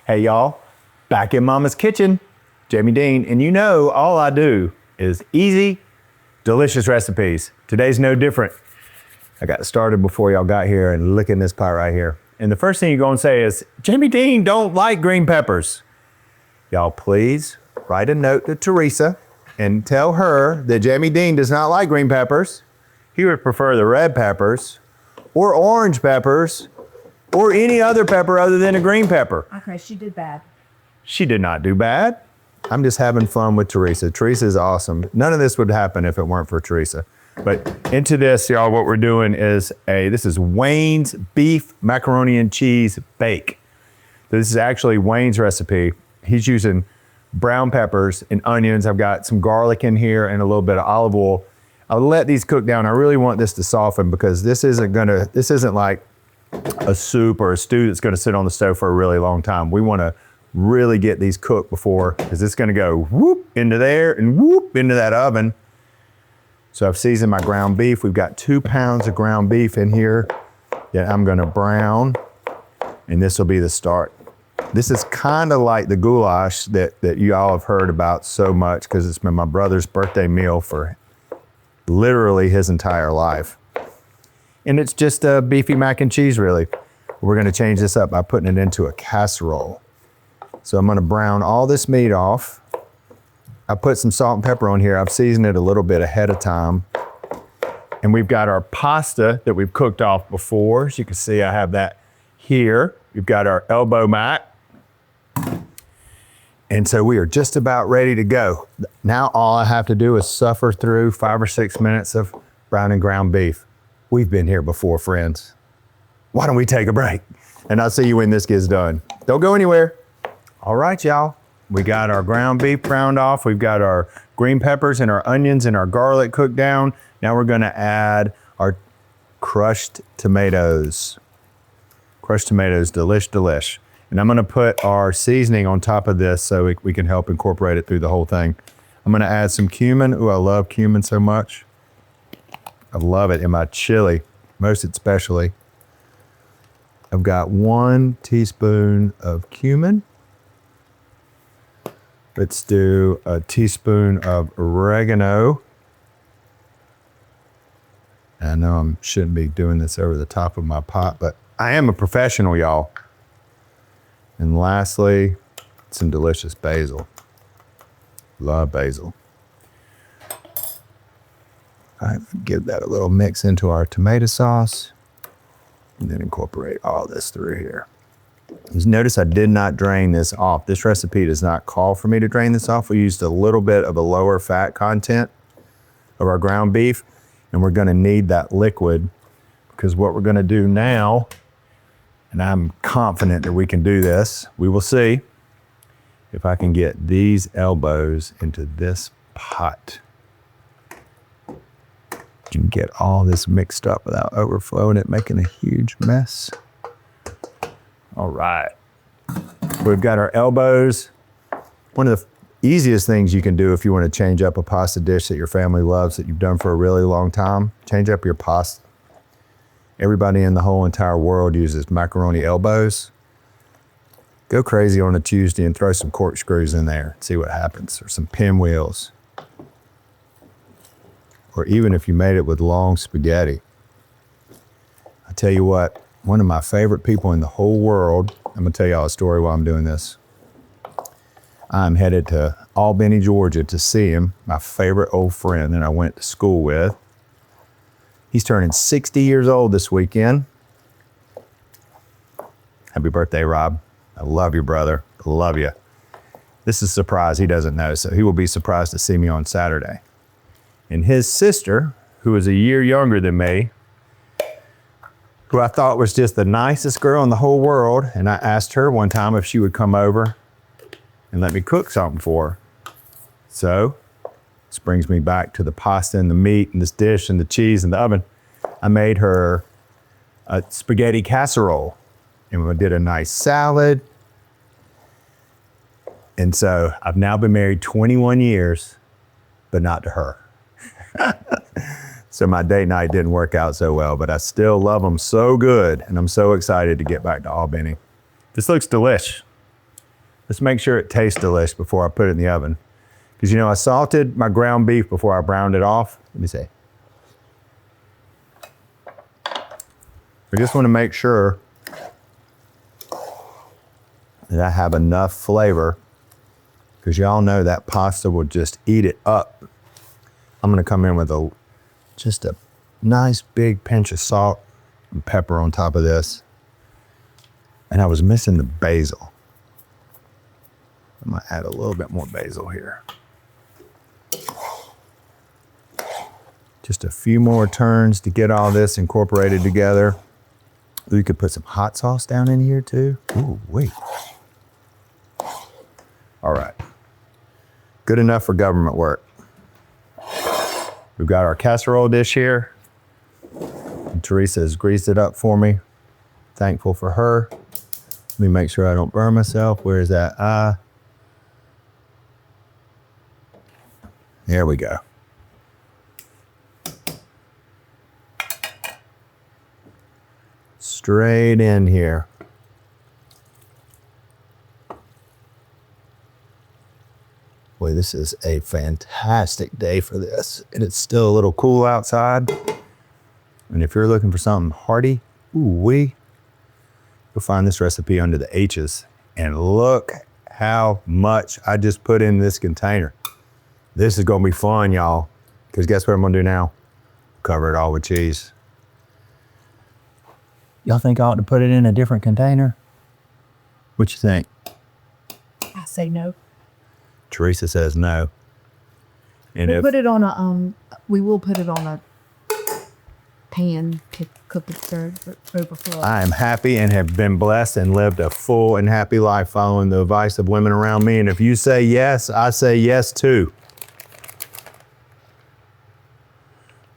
Hey y'all, back in Mama's kitchen, Jamie Deen, and you know all I do is easy, delicious recipes. Today's no different. I got started before y'all got here and look at this pot right here. And the first thing you're gonna say is, Jamie Deen don't like green peppers. Y'all please write a note to Teresa and tell her that Jamie Deen does not like green peppers. He would prefer the red peppers or orange peppers or any other pepper other than a green pepper. Okay, she did bad. She did not do bad. I'm just having fun with Teresa. Teresa is awesome. None of this would happen if it weren't for Teresa. But into this, y'all, what we're doing is this is Wayne's beef macaroni and cheese bake. This is actually Wayne's recipe. He's using brown peppers and onions. I've got some garlic in here and a little bit of olive oil. I'll let these cook down. I really want this to soften because this isn't like a soup or a stew that's gonna sit on the stove for a really long time. We wanna really get these cooked before, because it's gonna go whoop into there and whoop into that oven. So I've seasoned my ground beef. We've got 2 pounds of ground beef in here that I'm gonna brown, and this will be the start. This is kind of like the goulash that you all have heard about so much, because it's been my brother's birthday meal for literally his entire life. And it's just a beefy mac and cheese, really. We're gonna change this up by putting it into a casserole. So I'm gonna brown all this meat off. I put some salt and pepper on here. I've seasoned it a little bit ahead of time. And we've got our pasta that we've cooked off before. As you can see, I have that here. We've got our elbow mac. And so we are just about ready to go. Now all I have to do is suffer through 5 or 6 minutes of browning ground beef. We've been here before, friends. Why don't we take a break? And I'll see you when this gets done. Don't go anywhere. All right, y'all. We got our ground beef browned off. We've got our green peppers and our onions and our garlic cooked down. Now we're gonna add our crushed tomatoes. Crushed tomatoes, delish. And I'm gonna put our seasoning on top of this so we can help incorporate it through the whole thing. I'm gonna add some cumin. Ooh, I love cumin so much. I love it in my chili, most especially. I've got 1 teaspoon of cumin. Let's do a teaspoon of oregano. I know I shouldn't be doing this over the top of my pot, but I am a professional, y'all. And lastly, some delicious basil. Love basil. I give that a little mix into our tomato sauce and then incorporate all this through here. Just notice I did not drain this off. This recipe does not call for me to drain this off. We used a little bit of a lower fat content of our ground beef, and we're gonna need that liquid, because what we're gonna do now, and I'm confident that we can do this, we will see if I can get these elbows into this pot. You can get all this mixed up without overflowing it, making a huge mess. All right, we've got our elbows. One of the easiest things you can do if you want to change up a pasta dish that your family loves that you've done for a really long time, change up your pasta. Everybody in the whole entire world uses macaroni elbows. Go crazy on a Tuesday and throw some corkscrews in there, see what happens, or some pinwheels. Or even if you made it with long spaghetti. I tell you what, one of my favorite people in the whole world, I'm gonna tell y'all a story while I'm doing this. I'm headed to Albany, Georgia to see him, my favorite old friend that I went to school with. He's turning 60 years old this weekend. Happy birthday, Rob. I love you, brother. I love you. This is a surprise he doesn't know, so he will be surprised to see me on Saturday. And his sister, who is a year younger than me, who I thought was just the nicest girl in the whole world, and I asked her one time if she would come over and let me cook something for her. So, this brings me back to the pasta and the meat and this dish and the cheese and the oven. I made her a spaghetti casserole, and we did a nice salad. And so I've now been married 21 years, but not to her. So my date night didn't work out so well, but I still love them so good, and I'm so excited to get back to Albany. This looks delish. Let's make sure it tastes delicious before I put it in the oven. Because you know, I salted my ground beef before I browned it off. Let me see. I just want to make sure that I have enough flavor, because y'all know that pasta will just eat it up. I'm gonna come in with just a nice big pinch of salt and pepper on top of this. And I was missing the basil. I'm gonna add a little bit more basil here. Just a few more turns to get all this incorporated together. You could put some hot sauce down in here too. Ooh, wait. All right. Good enough for government work. We've got our casserole dish here. And Teresa has greased it up for me. Thankful for her. Let me make sure I don't burn myself. Where is that? There we go. Straight in here. Boy, this is a fantastic day for this. And it's still a little cool outside. And if you're looking for something hearty, you'll find this recipe under the H's. And look how much I just put in this container. This is gonna be fun, y'all. Because guess what I'm gonna do now? Cover it all with cheese. Y'all think I ought to put it in a different container? What you think? I say no. Teresa says no. And We'll put it on a, we will put it on a pan to cook it for overflow. I am happy and have been blessed and lived a full and happy life following the advice of women around me. And if you say yes, I say yes too.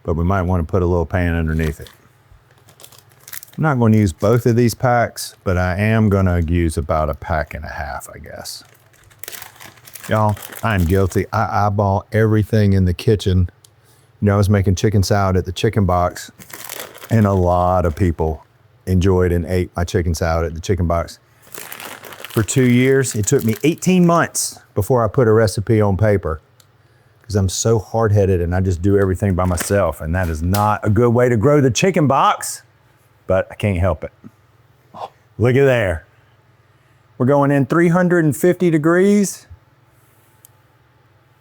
But we might want to put a little pan underneath it. I'm not going to use both of these packs, but I am going to use about a pack and a half, I guess. Y'all, I'm guilty. I eyeball everything in the kitchen. You know, I was making chicken salad at the chicken box, and a lot of people enjoyed and ate my chicken salad at the chicken box. For 2 years, it took me 18 months before I put a recipe on paper, because I'm so hard-headed and I just do everything by myself, and that is not a good way to grow the chicken box. But I can't help it. Look at there. We're going in 350 degrees.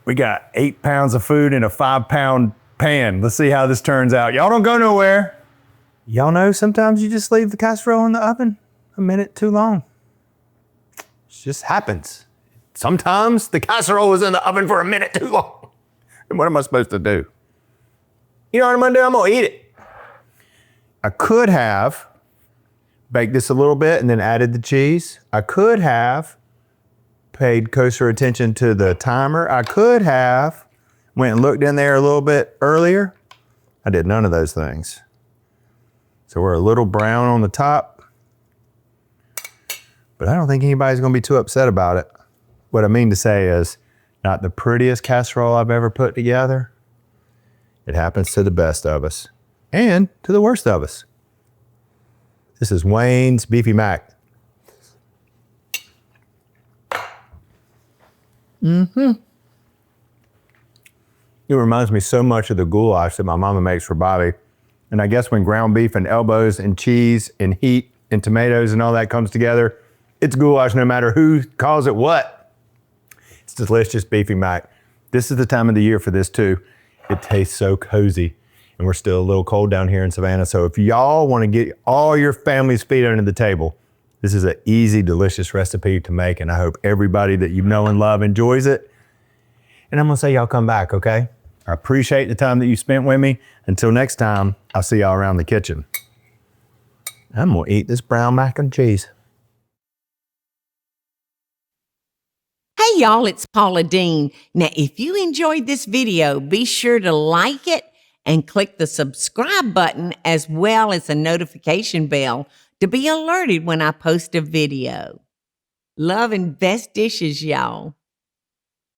We got 8 pounds of food in a 5-pound pan. Let's see how this turns out. Y'all don't go nowhere. Y'all know sometimes you just leave the casserole in the oven a minute too long. It just happens. Sometimes the casserole is in the oven for a minute too long. And what am I supposed to do? You know what I'm gonna do? I'm gonna eat it. I could have baked this a little bit and then added the cheese. I could have paid closer attention to the timer. I could have went and looked in there a little bit earlier. I did none of those things. So we're a little brown on the top, but I don't think anybody's gonna be too upset about it. What I mean to say is, not the prettiest casserole I've ever put together. It happens to the best of us. And to the worst of us. This is Wayne's Beefy Mac. It reminds me so much of the goulash that my mama makes for Bobby. And I guess when ground beef and elbows and cheese and heat and tomatoes and all that comes together, it's goulash no matter who calls it what. It's delicious Beefy Mac. This is the time of the year for this too. It tastes so cozy. And we're still a little cold down here in Savannah. So if y'all want to get all your family's feet under the table, this is an easy, delicious recipe to make. And I hope everybody that you know and love enjoys it. And I'm gonna say y'all come back, okay? I appreciate the time that you spent with me. Until next time, I'll see y'all around the kitchen. I'm gonna eat this brown mac and cheese. Hey y'all, it's Paula Deen. Now, if you enjoyed this video, be sure to like it and click the subscribe button as well as the notification bell to be alerted when I post a video. Love and best dishes, y'all.